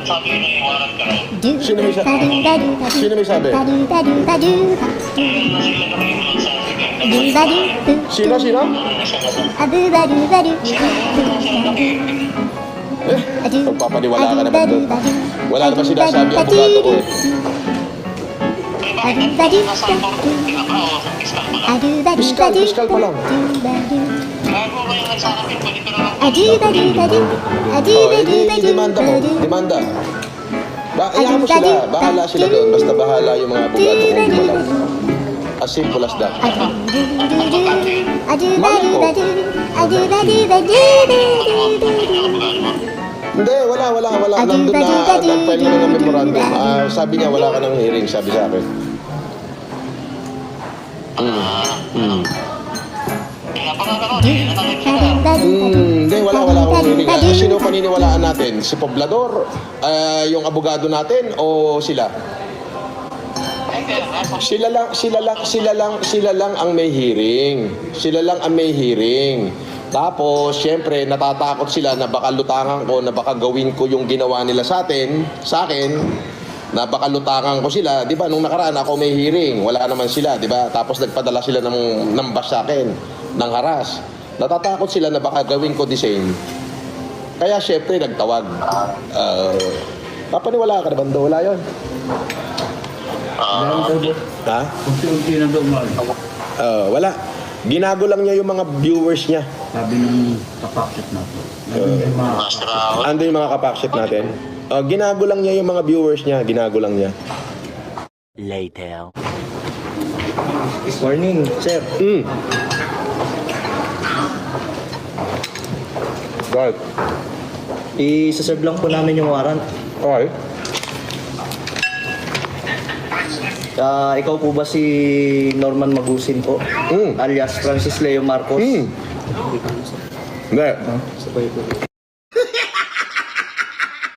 Sabi nyo yung warang ka raw. Sino may sabi? Sino may sabi? Sino? Sino? Magpapaniwala ka naman doon. Wala naman sinasabi ang abogado ko eh. Piskal pa lang. Bago kayo nagsarapin, pwede ko na lang. Demanda mo. Demanda. Ayaw mo sila. Bahala sila doon. Basta bahala yung mga abogado kung gumalaw. As simple as that. Hindi, wala. Nandun na, nag-file na ng memorandum. Sabi niya, wala ka ng hearing, sabi sa akin. Hindi, wala akong hearing. Sino paniniwalaan natin? Si Poblador? Yung abogado natin? O sila? Sila lang ang may hearing. Sila lang ang may hearing. Tapos, syempre, natatakot sila na baka lutangan ko, na baka gawin ko yung ginawa nila sa akin, na baka lutangan ko sila. Di ba, nung nakaraan ako may hearing, wala naman sila, di ba? Tapos nagpadala sila ng bus sa akin, ng haras. Natatakot sila na baka gawin ko the same. Kaya, syempre, nagtawag. Papaniwala ka naman daw, wala yun. Ha? Unti-unti na daw mahal. Wala. Ginago lang niya yung mga viewers niya. Sabi ng kapaksit natin. Ando yung mga kapaksit natin? Ginago lang niya yung mga viewers niya. Ginago lang niya. Later. Morning, sir. Right. I-serve lang po namin yung warrant. Okay. Ikaw po ba si Norman Magusin po? Alias Francis Leo Marcos? Hindi. Sabay po.